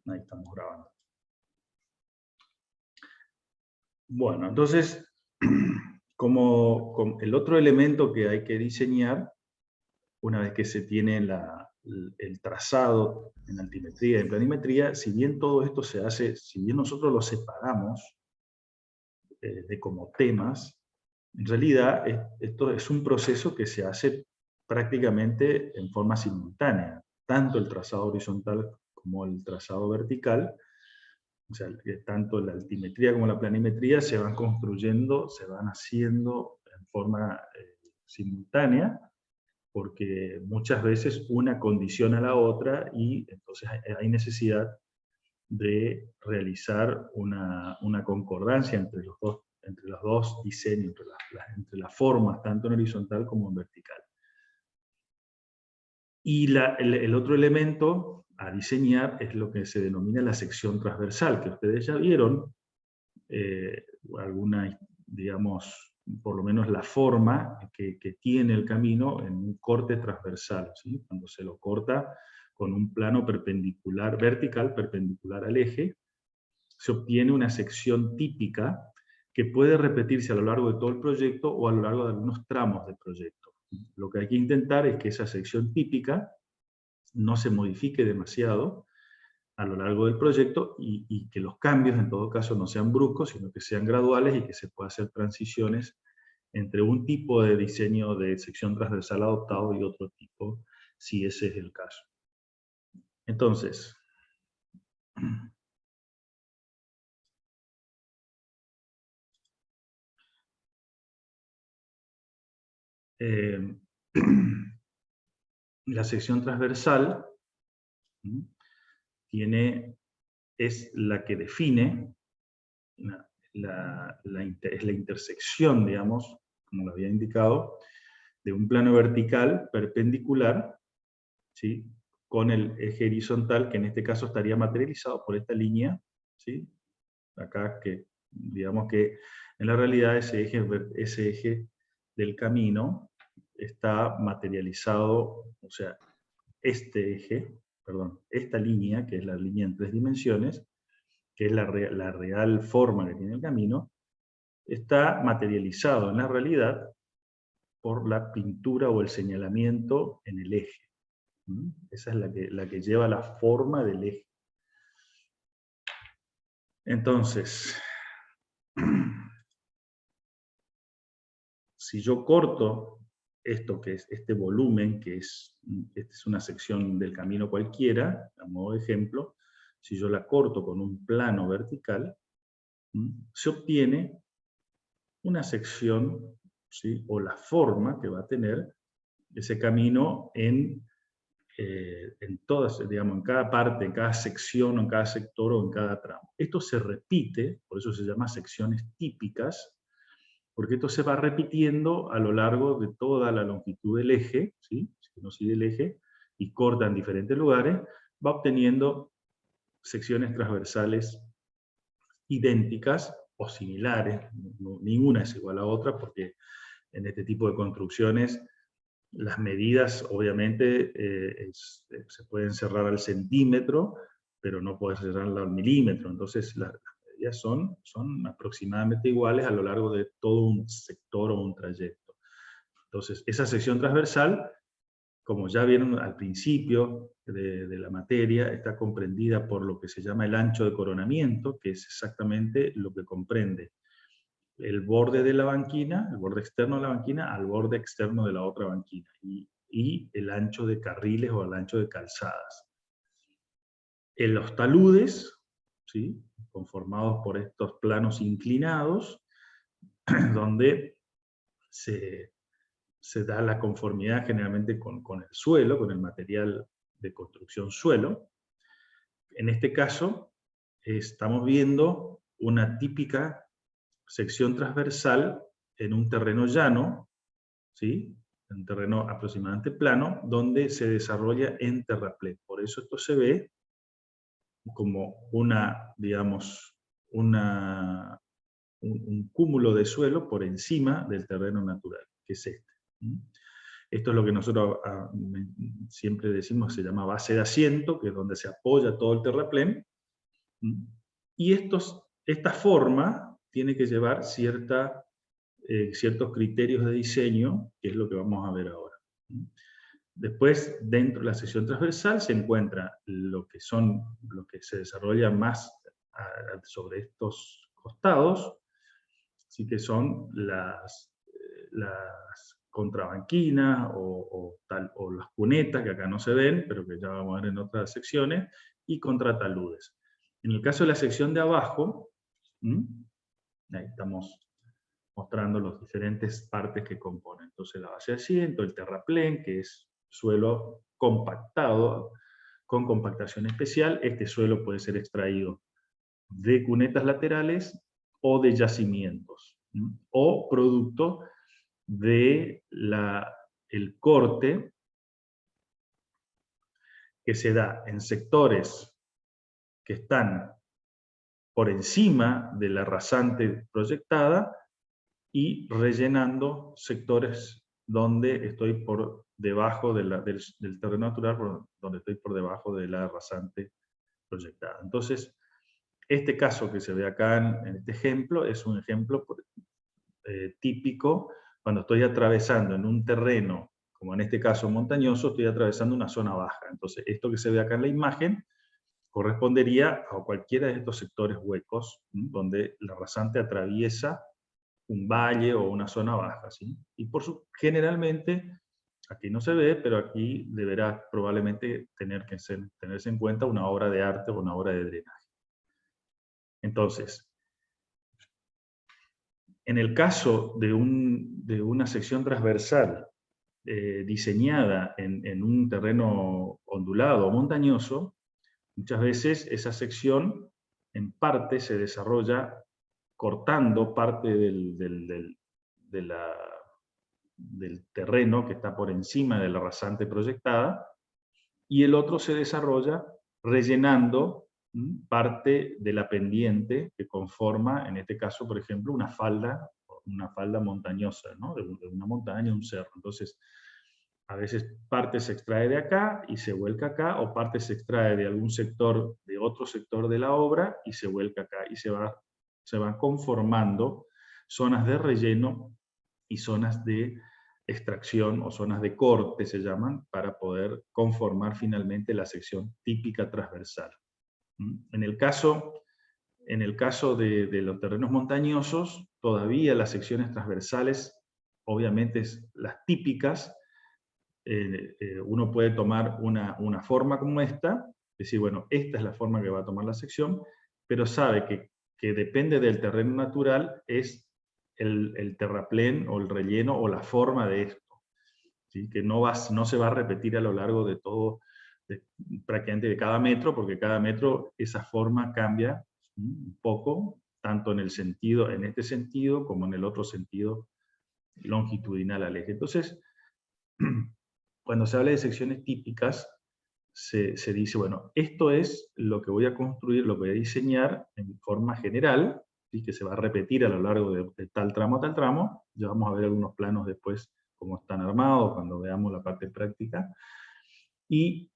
Ahí estamos grabando. Bueno, entonces, como el otro elemento que hay que diseñar, una vez que se tiene el trazado en altimetría y en planimetría, si bien todo esto se hace, si bien nosotros lo separamos de como temas, en realidad esto es un proceso que se hace prácticamente en forma simultánea, tanto el trazado horizontal como el trazado vertical. O sea, tanto la altimetría como la planimetría se van construyendo, se van haciendo en forma simultánea, porque muchas veces una condiciona a la otra y entonces hay necesidad de realizar una concordancia entre los dos diseños, entre las formas, tanto en horizontal como en vertical. Y el otro elemento a diseñar es lo que se denomina la sección transversal, que ustedes ya vieron, alguna, digamos, por lo menos la forma que tiene el camino en un corte transversal, ¿sí? Cuando se lo corta con un plano perpendicular, vertical, perpendicular al eje, se obtiene una sección típica que puede repetirse a lo largo de todo el proyecto o a lo largo de algunos tramos del proyecto. Lo que hay que intentar es que esa sección típica no se modifique demasiado a lo largo del proyecto y que los cambios en todo caso no sean bruscos, sino que sean graduales y que se pueda hacer transiciones entre un tipo de diseño de sección transversal adoptado y otro tipo, si ese es el caso. Entonces, la sección transversal es la que define, es la intersección, digamos, como lo había indicado, de un plano vertical perpendicular, ¿sí?, con el eje horizontal, que en este caso estaría materializado por esta línea, ¿sí?, acá, que digamos que en la realidad ese eje del camino está materializado, o sea, esta línea, que es la línea en 3 dimensiones, que es la real forma que tiene el camino, está materializado en la realidad por la pintura o el señalamiento en el eje. Esa es la que lleva la forma del eje. Entonces, si yo corto esto, que es este volumen, esta es una sección del camino cualquiera, a modo de ejemplo, si yo la corto con un plano vertical, se obtiene una sección, ¿sí?, o la forma que va a tener ese camino en todas, digamos, en cada parte, en cada sección, o en cada sector, o en cada tramo. Esto se repite, por eso se llama secciones típicas, porque esto se va repitiendo a lo largo de toda la longitud del eje, ¿sí?, si uno sigue el eje y corta en diferentes lugares, va obteniendo secciones transversales idénticas o similares, ninguna es igual a otra, porque en este tipo de construcciones las medidas obviamente se pueden cerrar al centímetro, pero no puedes cerrarla al milímetro, entonces las medidas son aproximadamente iguales a lo largo de todo un sector o un trayecto. Entonces, esa sección transversal, como ya vieron al principio de la materia, está comprendida por lo que se llama el ancho de coronamiento, que es exactamente lo que comprende el borde de la banquina, el borde externo de la banquina, al borde externo de la otra banquina, y el ancho de carriles o el ancho de calzadas. En los taludes, ¿sí?, conformados por estos planos inclinados, donde se da la conformidad generalmente con el suelo, con el material de construcción suelo. En este caso, estamos viendo una típica sección transversal en un terreno llano, ¿sí?, un terreno aproximadamente plano, donde se desarrolla en terraplén. Por eso esto se ve como digamos, un cúmulo de suelo por encima del terreno natural, que es este. Esto es lo que nosotros siempre decimos, se llama base de asiento, que es donde se apoya todo el terraplén, Y esta forma tiene que llevar ciertos criterios de diseño, que es lo que vamos a ver ahora. Después, dentro de la sección transversal, se encuentra lo que se desarrolla más sobre estos costados, así que son las contrabanquinas o las cunetas, que acá no se ven, pero que ya vamos a ver en otras secciones, y contrataludes. En el caso de la sección de abajo, ahí estamos mostrando las diferentes partes que componen. Entonces la base de asiento, el terraplén, que es suelo compactado, con compactación especial. Este suelo puede ser extraído de cunetas laterales o de yacimientos, o producto de el corte que se da en sectores que están por encima de la rasante proyectada y rellenando sectores donde estoy por debajo del terreno natural, donde estoy por debajo de la rasante proyectada. Entonces, este caso que se ve acá en este ejemplo es un ejemplo típico cuando estoy atravesando en un terreno, como en este caso montañoso, estoy atravesando una zona baja. Entonces, esto que se ve acá en la imagen correspondería a cualquiera de estos sectores huecos, donde la rasante atraviesa un valle o una zona baja, ¿sí? Y generalmente, aquí no se ve, pero aquí deberá probablemente tenerse en cuenta una obra de arte o una obra de drenaje. Entonces, en el caso de una sección transversal diseñada en un terreno ondulado o montañoso, muchas veces esa sección en parte se desarrolla cortando parte del terreno que está por encima de la rasante proyectada, y el otro se desarrolla rellenando parte de la pendiente que conforma, en este caso, por ejemplo, una falda montañosa, ¿no? de una montaña, un cerro. Entonces, a veces parte se extrae de acá y se vuelca acá, o parte se extrae de algún sector, de otro sector de la obra, y se vuelca acá, y se van conformando zonas de relleno y zonas de extracción o zonas de corte se llaman, para poder conformar finalmente la sección típica transversal. En el caso de los terrenos montañosos, todavía las secciones transversales, obviamente las típicas, uno puede tomar una forma como esta, decir, bueno, esta es la forma que va a tomar la sección, pero sabe que depende del terreno natural, es el terraplén o el relleno o la forma de esto, ¿sí? Que no se va a repetir a lo largo de todo, prácticamente de cada metro, porque cada metro esa forma cambia un poco, tanto en este sentido como en el otro sentido longitudinal al eje. Entonces, cuando se habla de secciones típicas, se dice, bueno, esto es lo que voy a construir, lo que voy a diseñar en forma general, ¿sí? Que se va a repetir a lo largo de tal tramo a tal tramo. Ya vamos a ver algunos planos después, cómo están armados, cuando veamos la parte práctica. Y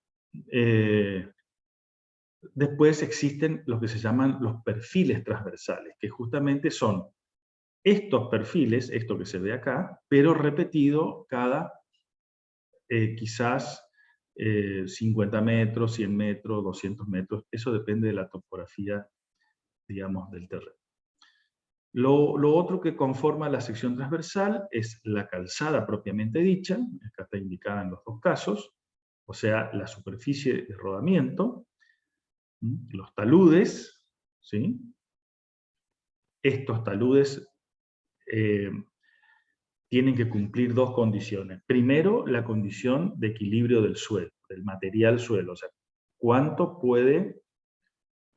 después existen lo que se llaman los perfiles transversales, que justamente son estos perfiles, esto que se ve acá, pero repetido cada quizás 50 metros, 100 metros, 200 metros, eso depende de la topografía, digamos, del terreno. Lo otro que conforma la sección transversal es la calzada propiamente dicha, acá está indicada en los dos casos, o sea, la superficie de rodamiento, los taludes, ¿sí? Estos taludes tienen que cumplir dos condiciones. Primero, la condición de equilibrio del suelo, del material suelo, o sea, cuánto puede,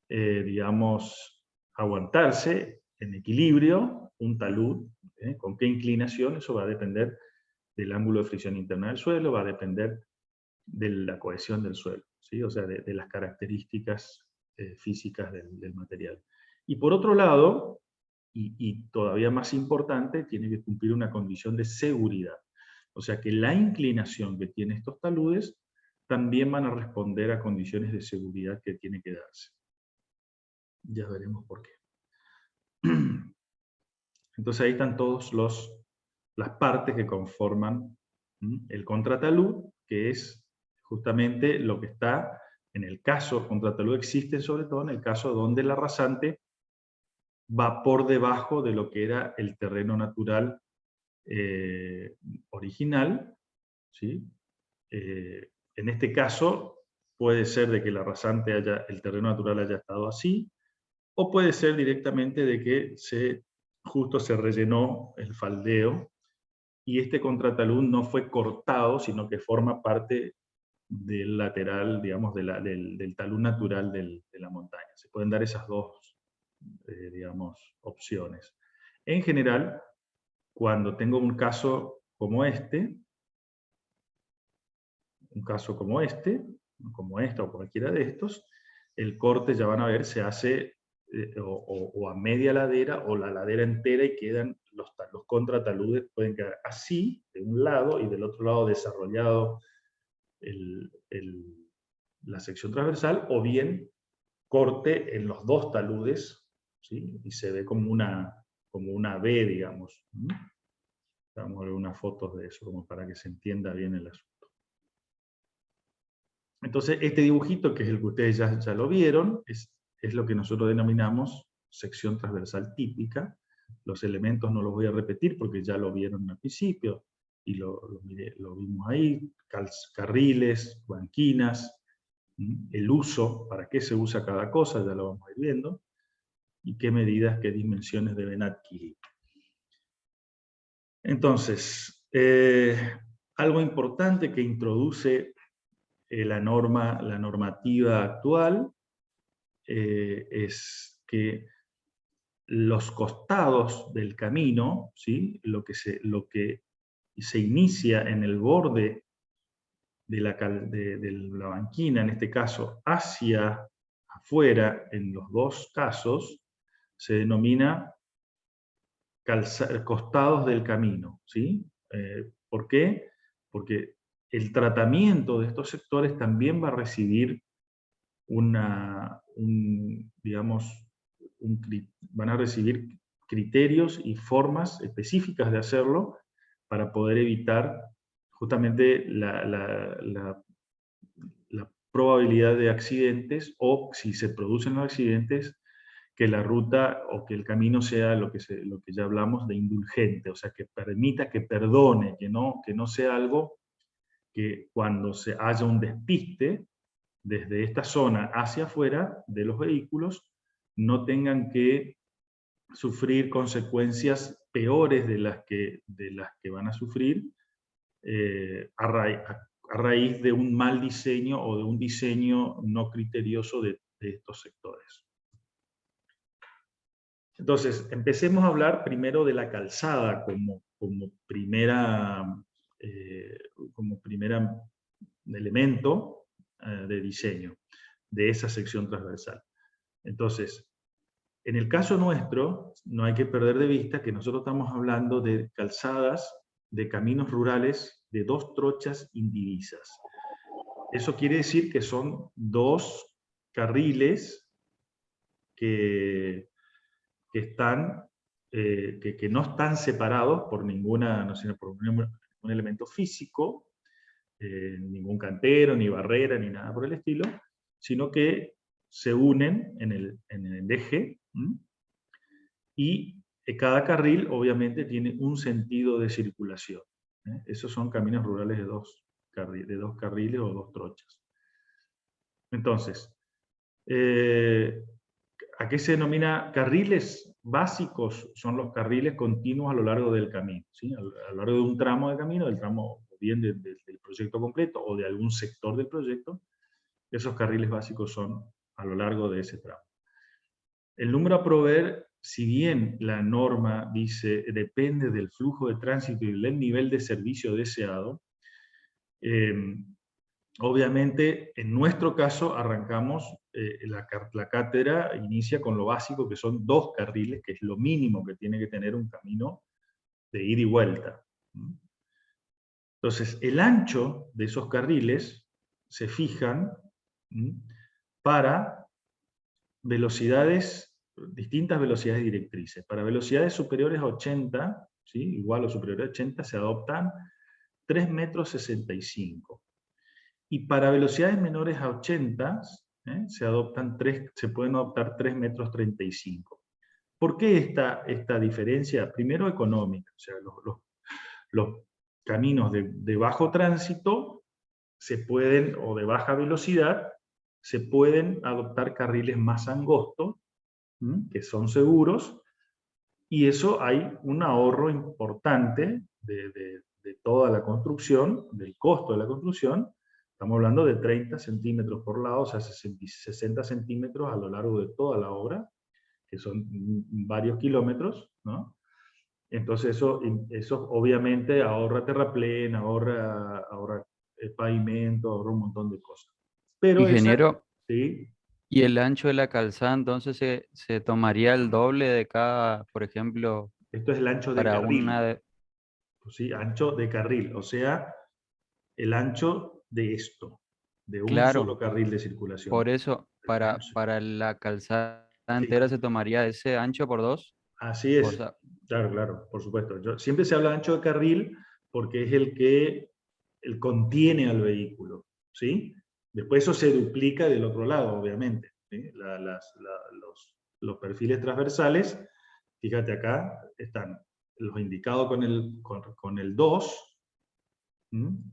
digamos, aguantarse en equilibrio un talud, con qué inclinación, eso va a depender del ángulo de fricción interna del suelo, va a depender de la cohesión del suelo, ¿sí? O sea, de las características físicas del material. Y por otro lado, y todavía más importante, tiene que cumplir una condición de seguridad. O sea que la inclinación que tienen estos taludes también van a responder a condiciones de seguridad que tiene que darse. Ya veremos por qué. Entonces ahí están todas las partes que conforman el contratalud, que es justamente lo que está, en el caso, contratalud existe sobre todo en el caso donde la rasante va por debajo de lo que era el terreno natural original, ¿sí? En este caso puede ser de que la rasante el terreno natural haya estado así, o puede ser directamente de que justo se rellenó el faldeo y este contratalud no fue cortado, sino que forma parte del lateral, digamos, del talud natural de la montaña. Se pueden dar esas dos, digamos, opciones. En general, cuando tengo un caso como este, como este o cualquiera de estos, el corte, ya van a ver, se hace o a media ladera o la ladera entera y quedan los contrataludes, pueden quedar así, de un lado, y del otro lado desarrollado la sección transversal, o bien corte en los dos taludes, ¿sí? Y se ve como una V, digamos. Vamos a ver unas fotos de eso, como para que se entienda bien el asunto. Entonces, este dibujito, que es el que ustedes ya lo vieron, es lo que nosotros denominamos sección transversal típica. Los elementos no los voy a repetir porque ya lo vieron al principio, y lo vimos ahí, carriles, banquinas, el uso, para qué se usa cada cosa, ya lo vamos a ir viendo, y qué medidas, qué dimensiones deben adquirir. Entonces, algo importante que introduce la normativa actual es que los costados del camino, ¿sí? lo que se inicia en el borde de la banquina, en este caso, hacia afuera, en los dos casos, se denomina costados del camino. ¿Sí? ¿Por qué? Porque el tratamiento de estos sectores también va a recibir van a recibir criterios y formas específicas de hacerlo para poder evitar justamente la probabilidad de accidentes, o si se producen los accidentes, que la ruta o que el camino sea lo que ya hablamos de indulgente, o sea, que permita, que perdone, que no sea algo que cuando haya un despiste desde esta zona hacia afuera de los vehículos, no tengan que sufrir consecuencias peores de las que van a sufrir a raíz de un mal diseño o de un diseño no criterioso de estos sectores. Entonces, empecemos a hablar primero de la calzada como primera elemento de diseño de esa sección transversal. Entonces, en el caso nuestro, no hay que perder de vista que nosotros estamos hablando de calzadas, de caminos rurales de 2 trochas indivisas. Eso quiere decir que son 2 carriles que no están separados por por ningún elemento físico, ningún cantero, ni barrera, ni nada por el estilo, sino que se unen en el eje, y cada carril obviamente tiene un sentido de circulación. Esos son caminos rurales de dos carriles o 2 trochas. Entonces, ¿a qué se denomina carriles básicos? Son los carriles continuos a lo largo del camino, ¿sí? A lo largo de un tramo de camino, del tramo bien del proyecto completo o de algún sector del proyecto, esos carriles básicos son a lo largo de ese tramo. El número a proveer, si bien la norma dice depende del flujo de tránsito y del nivel de servicio deseado, obviamente, en nuestro caso, arrancamos, la cátedra inicia con lo básico, que son 2 carriles, que es lo mínimo que tiene que tener un camino de ida y vuelta. Entonces, el ancho de esos carriles se fijan para velocidades, distintas velocidades directrices. Para velocidades superiores a 80, ¿sí? Igual o superiores a 80, se adoptan 3,65 metros. Y para velocidades menores a 80, se pueden adoptar 3,35 metros. ¿Por qué esta diferencia? Primero económica, o sea, los caminos de bajo tránsito se pueden, o de baja velocidad, se pueden adoptar carriles más angostos, que son seguros, y eso hay un ahorro importante de toda la construcción, del costo de la construcción. Estamos hablando de 30 centímetros por lado, o sea, 60 centímetros a lo largo de toda la obra, que son varios kilómetros, ¿no? Entonces eso obviamente ahorra terraplén, ahorra pavimento, ahorra un montón de cosas. Pero Ingeniero, ¿sí? ¿y el ancho de la calzada entonces se tomaría el doble de cada, por ejemplo, Esto es el ancho de para una carril, de... ¿sí? Ancho de carril, o sea, el ancho de esto, de un solo Claro, carril de circulación. por eso, El ancho, para la calzada sí, entera se tomaría ese ancho por dos. así O es. sea, Claro, claro, por supuesto. Siempre se habla de ancho de carril porque es el que contiene al vehículo, ¿sí? Después eso se duplica del otro lado, obviamente, ¿sí? Los perfiles transversales, fíjate acá, están los indicados con el 2,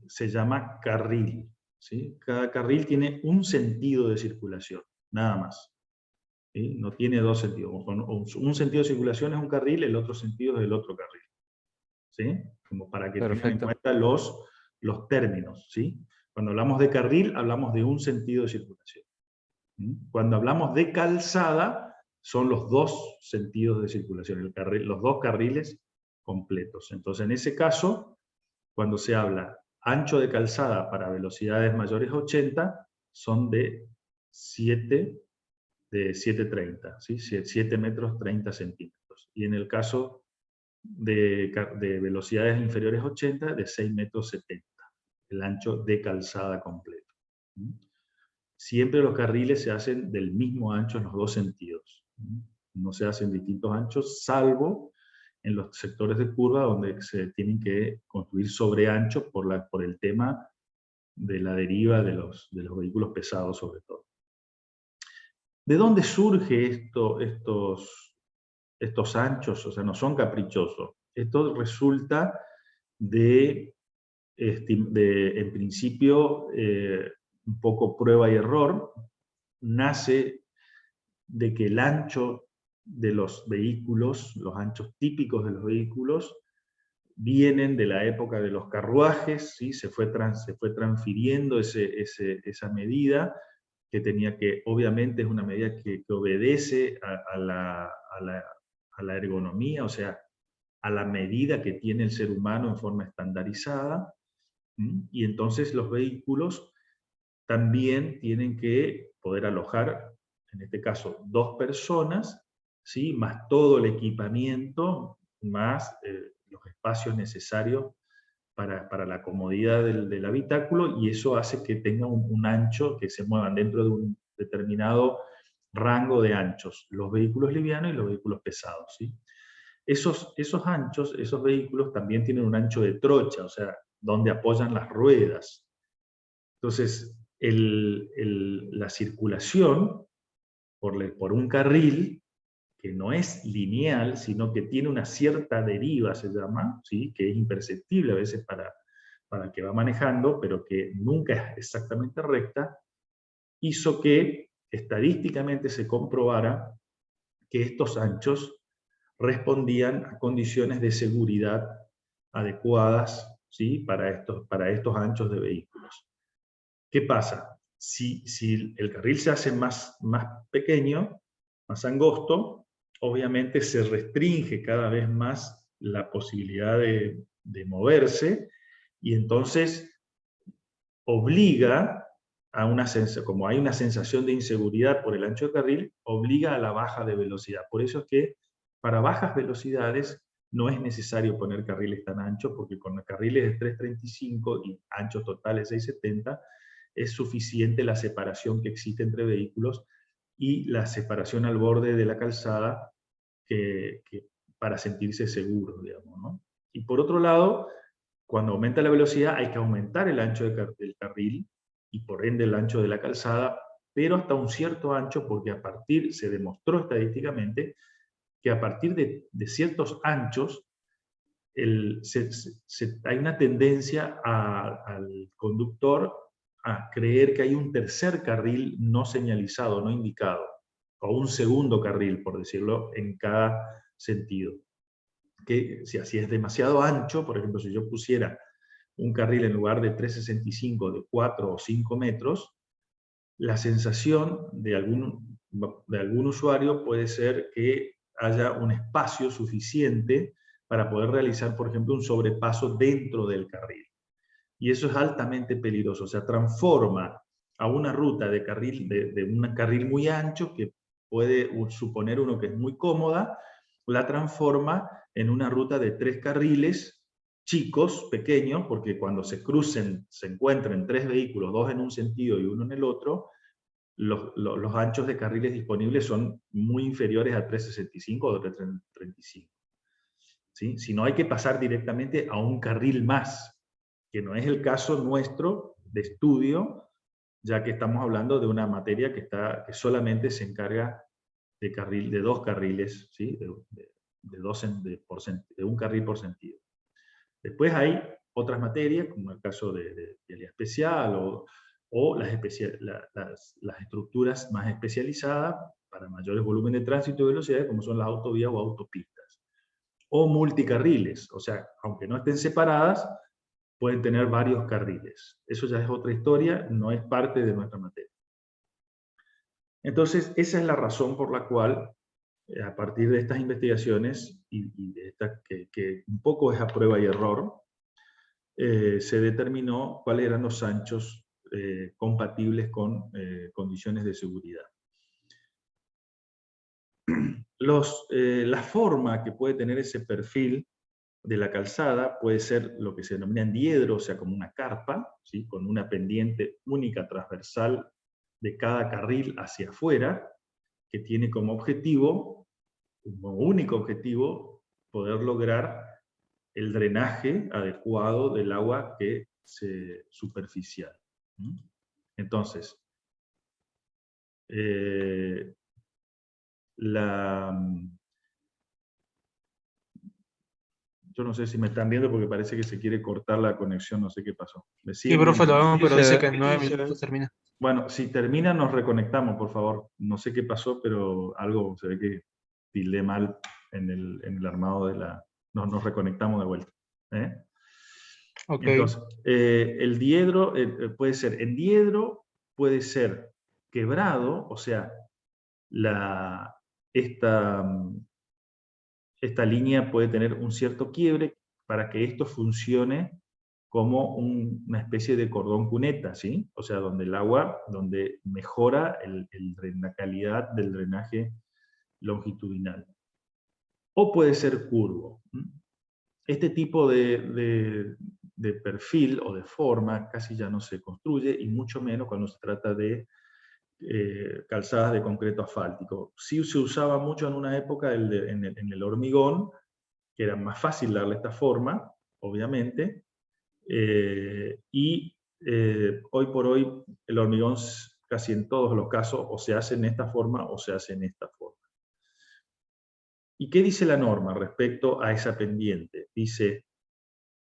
se llama carril, ¿sí? Cada carril tiene un sentido de circulación, nada más, ¿sí? No tiene dos sentidos. Un sentido de circulación es un carril, el otro sentido es el otro carril, ¿sí? Como para que tengan en perfecto. cuenta los términos, ¿sí? Cuando hablamos de carril, hablamos de un sentido de circulación. Cuando hablamos de calzada, son los dos sentidos de circulación, los dos carriles completos. Entonces, en ese caso, cuando se habla ancho de calzada para velocidades mayores a 80, son de 7,30, ¿sí? 7 metros 30 centímetros. Y en el caso de velocidades inferiores a 80, de 6 metros 70, el ancho de calzada completo. Siempre los carriles se hacen del mismo ancho en los dos sentidos. No se hacen distintos anchos, salvo en los sectores de curva donde se tienen que construir sobre ancho por el tema de la deriva de los vehículos pesados sobre todo. ¿De dónde surge estos anchos? O sea, no son caprichosos. Esto resulta en principio, un poco prueba y error. Nace de que el ancho de los vehículos, los anchos típicos de los vehículos, vienen de la época de los carruajes, ¿sí? Se fue transfiriendo esa medida, que tenía que, obviamente es una medida que obedece a la ergonomía, o sea, a la medida que tiene el ser humano en forma estandarizada, y entonces los vehículos también tienen que poder alojar, en este caso, 2 personas, ¿sí? Más todo el equipamiento, más los espacios necesarios para la comodidad del habitáculo, y eso hace que tenga un ancho, que se muevan dentro de un determinado rango de anchos, los vehículos livianos y los vehículos pesados, ¿sí? Esos anchos, esos vehículos también tienen un ancho de trocha, o sea, donde apoyan las ruedas. Entonces, la circulación por un carril que no es lineal, sino que tiene una cierta deriva, se llama, ¿sí? Que es imperceptible a veces para el que va manejando, pero que nunca es exactamente recta, hizo que estadísticamente se comprobara que estos anchos respondían a condiciones de seguridad adecuadas, ¿sí? Para estos anchos de vehículos. ¿Qué pasa? Si el carril se hace más pequeño, más angosto, obviamente se restringe cada vez más la posibilidad de moverse, y entonces obliga a como hay una sensación de inseguridad por el ancho de carril, obliga a la baja de velocidad. Por eso es que para bajas velocidades no es necesario poner carriles tan anchos, porque con carriles de 3,35 y anchos totales 6,70 es suficiente la separación que existe entre vehículos, y la separación al borde de la calzada para sentirse seguro, digamos, ¿no? Y por otro lado, cuando aumenta la velocidad hay que aumentar el ancho del carril y por ende el ancho de la calzada, pero hasta un cierto ancho, porque se demostró estadísticamente que a partir de ciertos anchos hay una tendencia al conductor a creer que hay un tercer carril no señalizado, no indicado, o un segundo carril, por decirlo, en cada sentido. Que si así es demasiado ancho, por ejemplo, si yo pusiera un carril en lugar de 3,65 de 4 o 5 metros, la sensación de algún usuario puede ser que haya un espacio suficiente para poder realizar, por ejemplo, un sobrepaso dentro del carril. Y eso es altamente peligroso, o sea, transforma a una ruta de un carril muy ancho, que puede suponer uno que es muy cómoda, la transforma en una ruta de 3 carriles chicos, pequeños, porque cuando se encuentren 3 vehículos, 2 en un sentido y uno en el otro, los anchos de carriles disponibles son muy inferiores a 3,65 o 3,35. ¿Sí? Si no, hay que pasar directamente a un carril más, que no es el caso nuestro de estudio, ya que estamos hablando de una materia que solamente se encarga de 2 carriles, ¿sí? de un carril por sentido. Después hay otras materias, como el caso de la especial o las estructuras más especializadas para mayores volúmenes de tránsito y velocidades, como son las autovías o autopistas. O multicarriles, o sea, aunque no estén separadas, pueden tener varios carriles. Eso ya es otra historia, no es parte de nuestra materia. Entonces, esa es la razón por la cual, a partir de estas investigaciones, y de que un poco es a prueba y error, se determinó cuáles eran los anchos compatibles con condiciones de seguridad. La forma que puede tener ese perfil de la calzada puede ser lo que se denomina diedro, o sea, como una carpa, ¿sí? Con una pendiente única transversal de cada carril hacia afuera, que tiene como único objetivo, poder lograr el drenaje adecuado del agua superficial. Entonces, yo no sé si me están viendo porque parece que se quiere cortar la conexión, no sé qué pasó. ¿Me Sí, siguen profe, viendo? lo vemos, Sí pero se dice ve. que en 9 minutos termina. Bueno, si termina nos reconectamos, por favor. No sé qué pasó, pero algo se ve que tildé mal en el armado de la... Nos reconectamos de vuelta. Ok. Entonces, el diedro puede ser endiedro, puede ser quebrado, o sea, esta línea puede tener un cierto quiebre para que esto funcione como una especie de cordón cuneta, ¿sí? O sea, donde mejora la calidad del drenaje longitudinal. O puede ser curvo. Este tipo de perfil o de forma casi ya no se construye, y mucho menos cuando se trata de calzadas de concreto asfáltico. Sí se usaba mucho en una época en el hormigón, que era más fácil darle esta forma, obviamente, y hoy por hoy el hormigón casi en todos los casos o se hace en esta forma o se hace en esta forma. ¿Y qué dice la norma respecto a esa pendiente? Dice,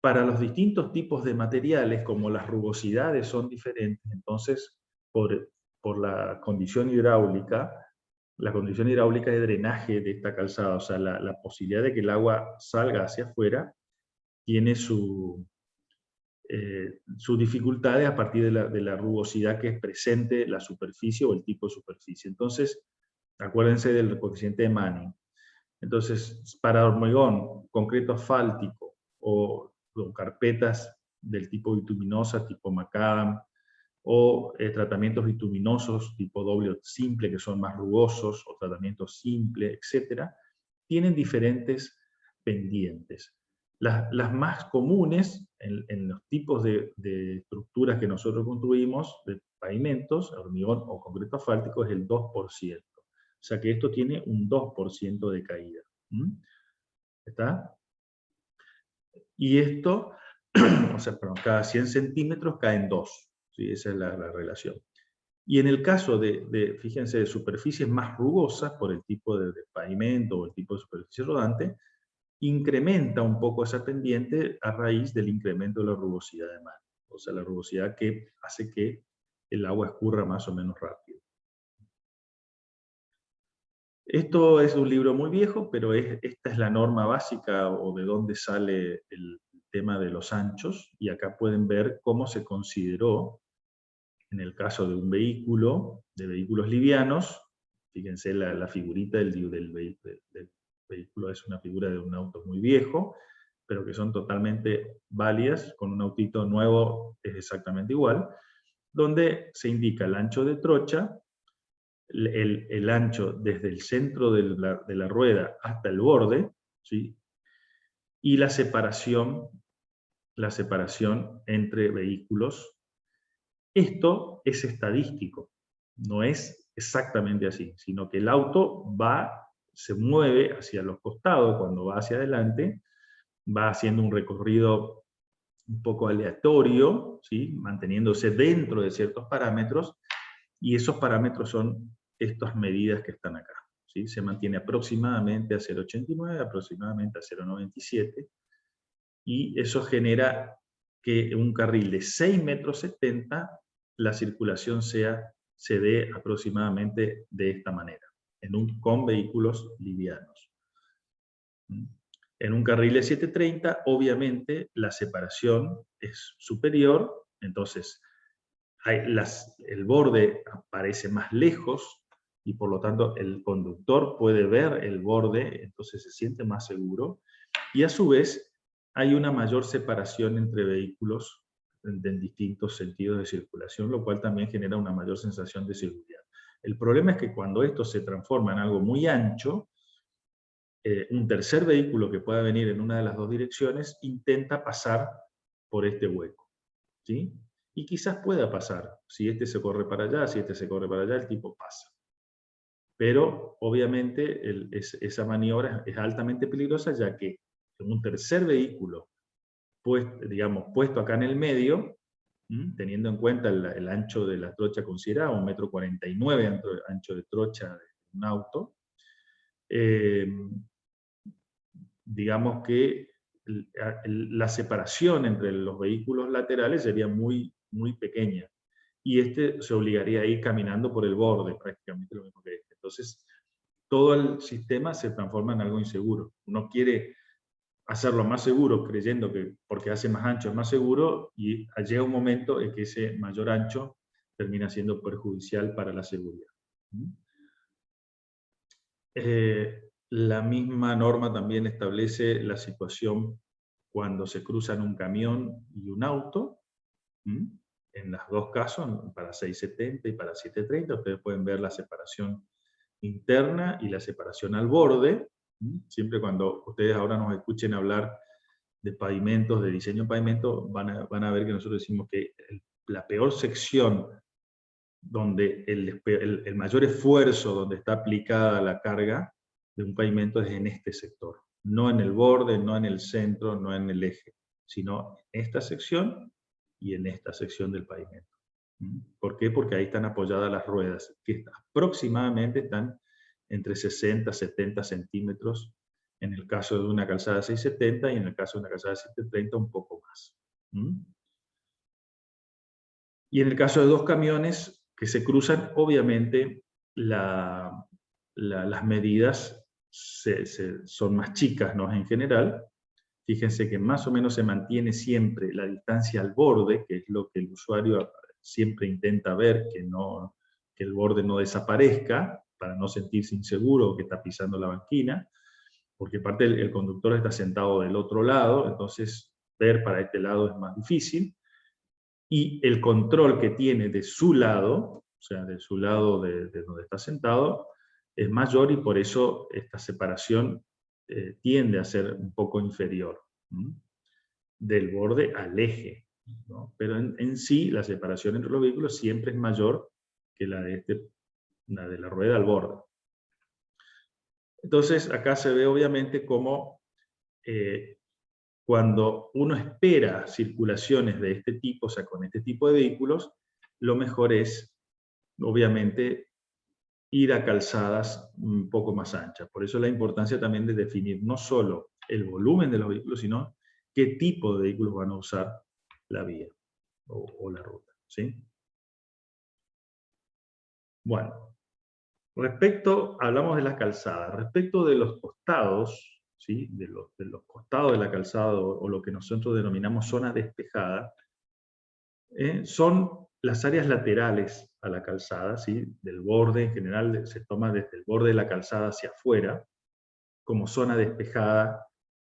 para los distintos tipos de materiales, como las rugosidades son diferentes, entonces por la condición hidráulica de drenaje de esta calzada, o sea, la posibilidad de que el agua salga hacia afuera, tiene sus dificultades a partir de la rugosidad que es presente la superficie o el tipo de superficie. Entonces, acuérdense del coeficiente de Manning. Entonces, para hormigón, concreto asfáltico o carpetas del tipo bituminosa, tipo macadam, o tratamientos bituminosos tipo doble o simple, que son más rugosos, o tratamientos simple, etc., tienen diferentes pendientes. Las más comunes en los tipos de estructuras que nosotros construimos, de pavimentos, hormigón o concreto asfáltico, es el 2%. O sea que esto tiene un 2% de caída. ¿Está? Y esto, o sea, perdón, cada 100 centímetros caen 2. ¿Sí? Esa es la relación. Y en el caso fíjense, de superficies más rugosas, por el tipo de pavimento o el tipo de superficie rodante, incrementa un poco esa pendiente a raíz del incremento de la rugosidad de mar. O sea, la rugosidad que hace que el agua escurra más o menos rápido. Esto es un libro muy viejo, pero esta es la norma básica o de dónde sale el tema de los anchos, y acá pueden ver cómo se consideró en el caso de un vehículo, de vehículos livianos. Fíjense la figurita del vehículo, es una figura de un auto muy viejo, pero que son totalmente válidas. Con un autito nuevo es exactamente igual, donde se indica el ancho de trocha, el ancho desde el centro de la rueda hasta el borde, ¿sí? Y la separación entre vehículos. Esto es estadístico, no es exactamente así, sino que el auto se mueve hacia los costados cuando va hacia adelante, va haciendo un recorrido un poco aleatorio, ¿sí? Manteniéndose dentro de ciertos parámetros, y esos parámetros son estas medidas que están acá. ¿Sí? Se mantiene aproximadamente a 0,89, aproximadamente a 0,97, y eso genera que un carril de 6,70 metros, la circulación se dé aproximadamente de esta manera, con vehículos livianos. En un carril de 7,30, obviamente, la separación es superior, entonces el borde aparece más lejos, y por lo tanto el conductor puede ver el borde, entonces se siente más seguro, y a su vez hay una mayor separación entre vehículos en distintos sentidos de circulación, lo cual también genera una mayor sensación de seguridad. El problema es que cuando esto se transforma en algo muy ancho, un tercer vehículo que pueda venir en una de las dos direcciones intenta pasar por este hueco, ¿sí? Y quizás pueda pasar. Si este se corre para allá, si este se corre para allá, el tipo pasa. Pero obviamente esa maniobra es altamente peligrosa, ya que un tercer vehículo puesto acá en el medio, teniendo en cuenta el ancho de la trocha considerado, 1,49 m ancho de trocha de un auto, digamos que la separación entre los vehículos laterales sería muy, muy pequeña, y este se obligaría a ir caminando por el borde, prácticamente lo mismo que este. Entonces, todo el sistema se transforma en algo inseguro. Uno quiere hacerlo más seguro, creyendo que porque hace más ancho es más seguro, y llega un momento en que ese mayor ancho termina siendo perjudicial para la seguridad. La misma norma también establece la situación cuando se cruzan un camión y un auto. En los dos casos, para 6,70 y para 7,30, ustedes pueden ver la separación interna y la separación al borde. Siempre cuando ustedes ahora nos escuchen hablar de pavimentos, de diseño de pavimento, van a ver que nosotros decimos que la peor sección, donde el mayor esfuerzo, donde está aplicada la carga de un pavimento, es en este sector. No en el borde, no en el centro, no en el eje, sino en esta sección y en esta sección del pavimento. ¿Por qué? Porque ahí están apoyadas las ruedas, que aproximadamente están entre 60 y 70 centímetros en el caso de una calzada 6,70, y en el caso de una calzada 7,30 un poco más. Y en el caso de dos camiones que se cruzan, obviamente las medidas son más chicas, ¿no? En general. Fíjense que más o menos se mantiene siempre la distancia al borde, que es lo que el usuario siempre intenta ver, que el borde no desaparezca, para no sentirse inseguro que está pisando la banquina, porque aparte el conductor está sentado del otro lado, entonces ver para este lado es más difícil, y el control que tiene de su lado, o sea, de su lado de donde está sentado, es mayor, y por eso esta separación tiende a ser un poco inferior. del borde al eje, ¿no? Pero en sí la separación entre los vehículos siempre es mayor que la de la rueda al borde. Entonces acá se ve obviamente cómo cuando uno espera circulaciones de este tipo, o sea, con este tipo de vehículos, lo mejor es, obviamente, ir a calzadas un poco más anchas. Por eso la importancia también de definir no solo el volumen de los vehículos, sino qué tipo de vehículos van a usar la vía o la ruta, ¿sí? Bueno, hablamos de la calzada. Respecto de los costados, ¿sí? de los costados de la calzada o lo que nosotros denominamos zona despejada, son las áreas laterales a la calzada, ¿sí? Del borde, en general se toma desde el borde de la calzada hacia afuera, como zona despejada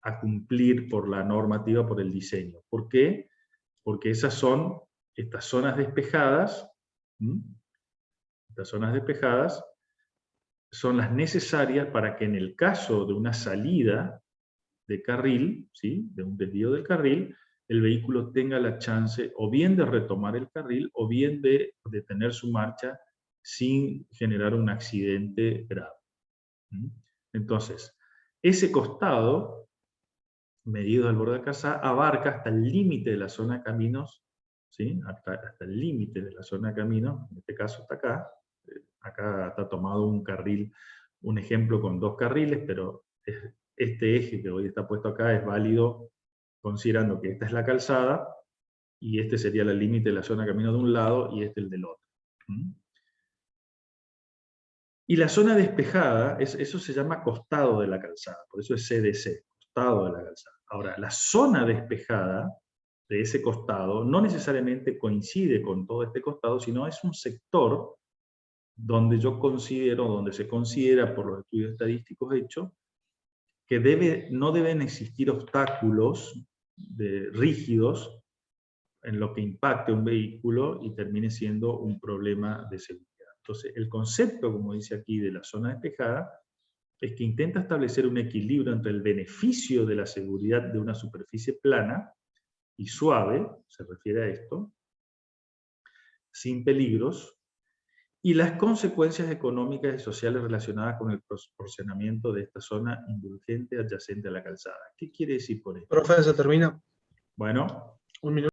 a cumplir por la normativa, por el diseño. ¿Por qué? Porque estas zonas despejadas, son las necesarias para que en el caso de una salida de carril, ¿sí? De un desvío del carril, el vehículo tenga la chance o bien de retomar el carril o bien de detener su marcha sin generar un accidente grave. Entonces, ese costado, medido al borde de la calzada, abarca hasta el límite de la zona de caminos, ¿sí? Hasta el límite de la zona de caminos, en este caso está acá. Acá está tomado un carril, un ejemplo con 2 carriles, pero este eje que hoy está puesto acá es válido considerando que esta es la calzada y este sería el límite de la zona de camino de un lado y este el del otro. Y la zona despejada, eso se llama costado de la calzada, por eso es CDC, costado de la calzada. Ahora, la zona despejada de ese costado no necesariamente coincide con todo este costado, sino es un sector donde donde se considera por los estudios estadísticos hechos, que no deben existir obstáculos rígidos en lo que impacte un vehículo y termine siendo un problema de seguridad. Entonces, el concepto, como dice aquí, de la zona despejada, es que intenta establecer un equilibrio entre el beneficio de la seguridad de una superficie plana y suave, se refiere a esto, sin peligros, y las consecuencias económicas y sociales relacionadas con el proporcionamiento de esta zona indulgente adyacente a la calzada. ¿Qué quiere decir por esto? Profe, se termina. Bueno. Un minuto.